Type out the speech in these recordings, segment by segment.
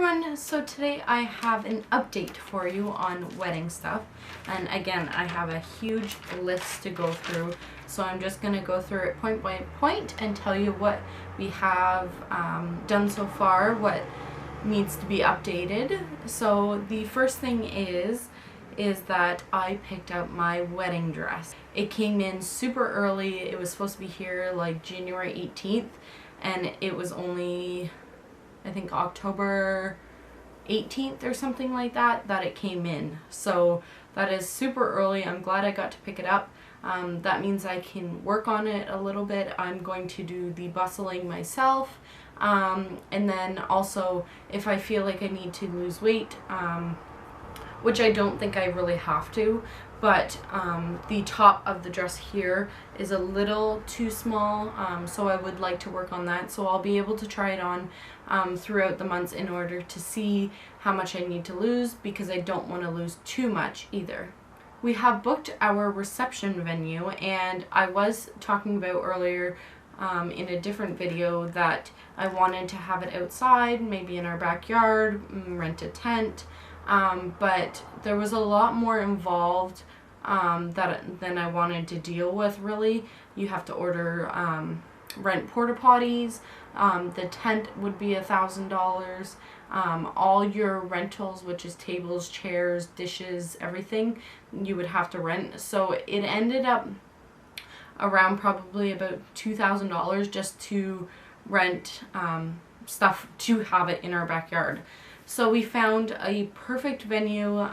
everyone, so today I have an update for you on wedding stuff, and again I have a huge list to go through, so I'm just going to go through it point by point and tell you what we have done so far, what needs to be updated. So the first thing is that I picked up my wedding dress. It came in super early. It was supposed to be here like January 18th, and it was only I think October 18th or something like that it came in. So that is super early. I'm glad I got to pick it up. That means I can work on it a little bit. I'm going to do the bustling myself. And then also if I feel like I need to lose weight, which I don't think I really have to, but the top of the dress here is a little too small, so I would like to work on that. So I'll be able to try it on throughout the months in order to see how much I need to lose, because I don't want to lose too much either. We have booked our reception venue, and I was talking about earlier in a different video that I wanted to have it outside, maybe in our backyard, rent a tent. But there was a lot more involved than I wanted to deal with, really. You have to order, rent porta potties. The tent would be $1,000. All your rentals, which is tables, chairs, dishes, everything, you would have to rent. So it ended up around probably about $2,000 just to rent stuff to have it in our backyard. So we found a perfect venue.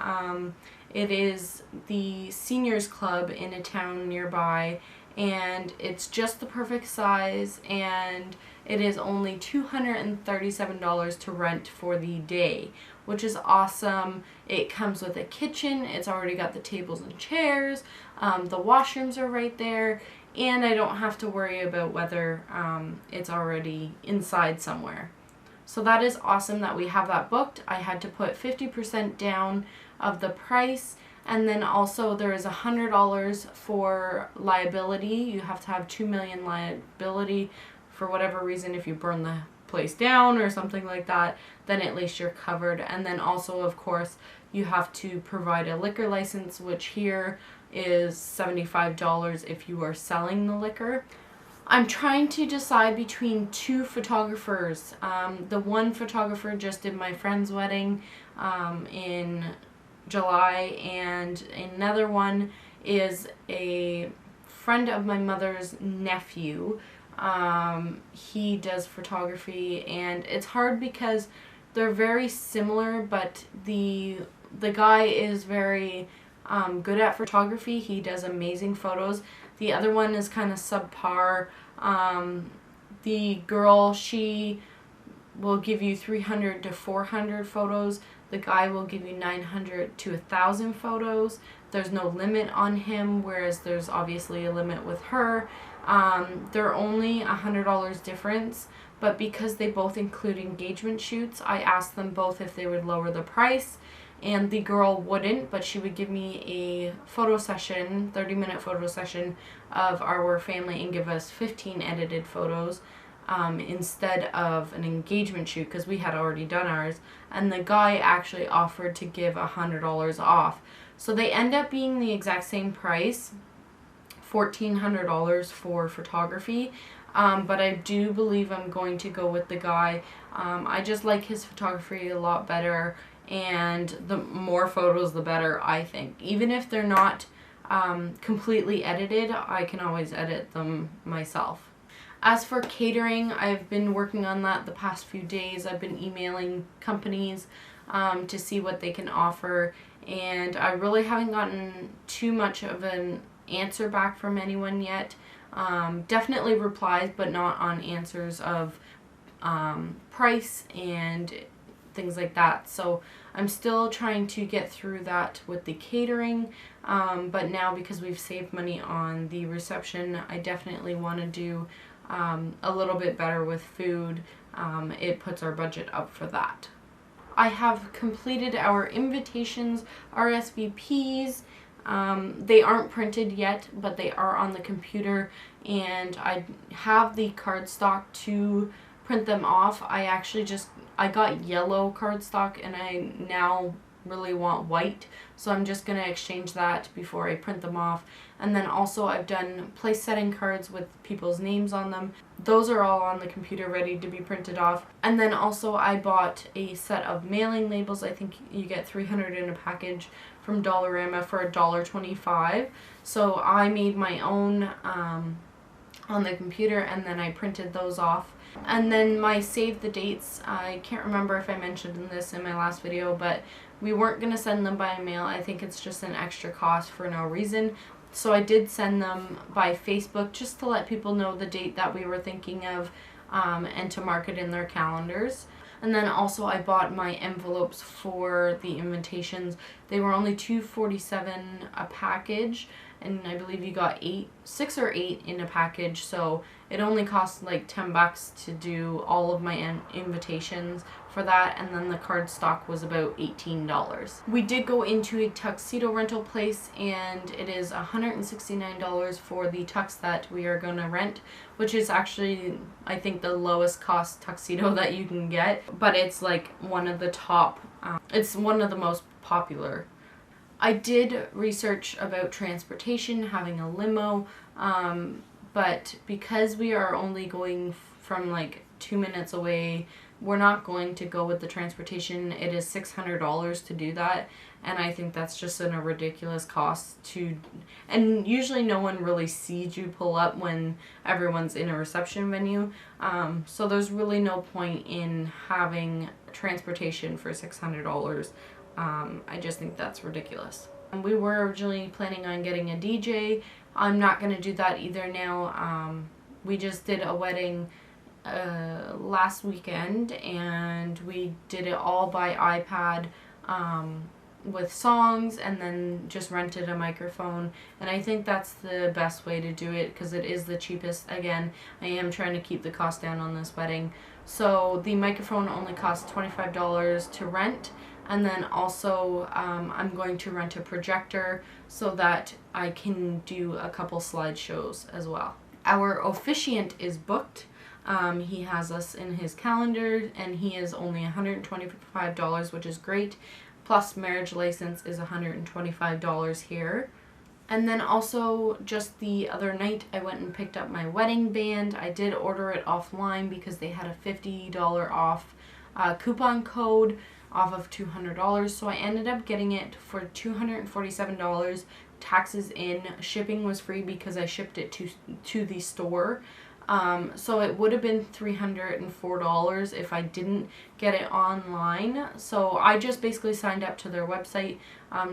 It is the seniors club in a town nearby, and it's just the perfect size, and it is only $237 to rent for the day, which is awesome. It comes with a kitchen. It's already got the tables and chairs. The washrooms are right there, and I don't have to worry about whether it's already inside somewhere. So that is awesome that we have that booked. I had to put 50% down of the price, and then also there is $100 for liability. You have to have $2 million liability for whatever reason. If you burn the place down or something like that, then at least you're covered. And then also, of course, you have to provide a liquor license, which here is $75 if you are selling the liquor. I'm trying to decide between two photographers. The one photographer just did my friend's wedding in July, and another one is a friend of my mother's nephew. He does photography, and it's hard because they're very similar, but the guy is very good at photography. He does amazing photos. The other one is kind of subpar. The girl, she will give you 300 to 400 photos. The guy will give you 900 to 1,000 photos. There's no limit on him, whereas there's obviously a limit with her. They're only $100 difference, but because they both include engagement shoots, I asked them both if they would lower the price. And the girl wouldn't, but she would give me a photo session, 30-minute photo session of our family, and give us 15 edited photos instead of an engagement shoot, because we had already done ours. And the guy actually offered to give $100 off. So they end up being the exact same price, $1,400 for photography. But I do believe I'm going to go with the guy. I just like his photography a lot better. And the more photos the better, I think. Even if they're not completely edited, I can always edit them myself. As for catering, I've been working on that the past few days. I've been emailing companies to see what they can offer, and I really haven't gotten too much of an answer back from anyone yet. Definitely replies, but not on answers of price and things like that. So I'm still trying to get through that with the catering, but now because we've saved money on the reception, I definitely want to do a little bit better with food. It puts our budget up for that. I have completed our invitations, RSVPs. They aren't printed yet, but they are on the computer, and I have the cardstock to print them off. I actually just I got yellow cardstock and I now really want white, so I'm just going to exchange that before I print them off. And then also I've done place setting cards with people's names on them. Those are all on the computer ready to be printed off. And then also I bought a set of mailing labels. I think you get 300 in a package from Dollarama for $1.25. So I made my own on the computer, and then I printed those off. And then my save the dates, I can't remember if I mentioned this in my last video, but we weren't going to send them by mail. I think it's just an extra cost for no reason. So I did send them by Facebook just to let people know the date that we were thinking of, and to mark it in their calendars. And then also I bought my envelopes for the invitations. They were only $2.47 a package, and I believe you got 6 or 8 in a package, so it only cost like $10 to do all of my invitations for that, and then the cardstock was about $18. We did go into a tuxedo rental place, and it is $169 for the tux that we are going to rent, which is actually, I think, the lowest cost tuxedo that you can get, but it's like one of the top, it's one of the most popular. I did research about transportation, having a limo, but because we are only going from like 2 minutes away, we're not going to go with the transportation. It is $600 to do that, and I think that's just a ridiculous cost to, and usually no one really sees you pull up when everyone's in a reception venue, so there's really no point in having transportation for $600. I just think that's ridiculous. We were originally planning on getting a DJ. I'm not going to do that either now. We just did a wedding last weekend, and we did it all by iPad with songs, and then just rented a microphone, and I think that's the best way to do it because it is the cheapest. Again, I am trying to keep the cost down on this wedding. So the microphone only costs $25 to rent, and then also I'm going to rent a projector so that I can do a couple slideshows as well. Our officiant is booked. He has us in his calendar, and he is only $125, which is great. Plus marriage license is $125 here. And then also just the other night I went and picked up my wedding band. I did order it offline because they had a $50 off coupon code off of $200, so I ended up getting it for $247, taxes in. Shipping was free because I shipped it to the store. So it would have been $304 if I didn't get it online. So I just basically signed up to their website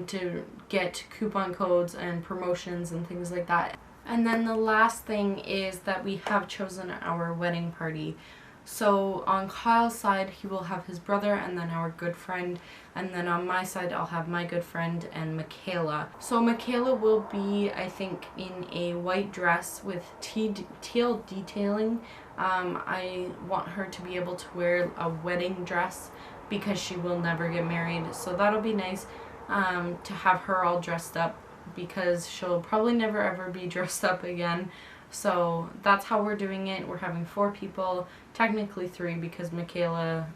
to get coupon codes and promotions and things like that. And then the last thing is that we have chosen our wedding party. So on Kyle's side, he will have his brother and then our good friend, and then on my side I'll have my good friend and Michaela. So Michaela will be, I think, in a white dress with teal detailing. I want her to be able to wear a wedding dress because she will never get married, so that'll be nice to have her all dressed up because she'll probably never ever be dressed up again. So that's how we're doing it. We're having 4 people, technically 3 because Michaela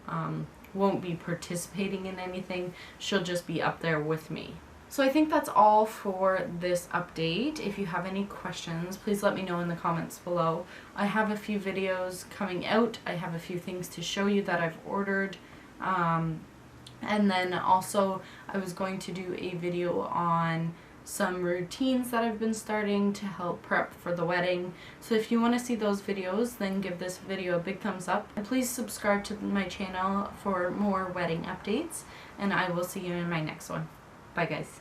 won't be participating in anything. She'll just be up there with me. So I think that's all for this update. If you have any questions, please let me know in the comments below. I have a few videos coming out. I have a few things to show you that I've ordered. And then also I was going to do a video on some routines that I've been starting to help prep for the wedding. So if you want to see those videos, then give this video a big thumbs up. And please subscribe to my channel for more wedding updates. And I will see you in my next one. Bye guys.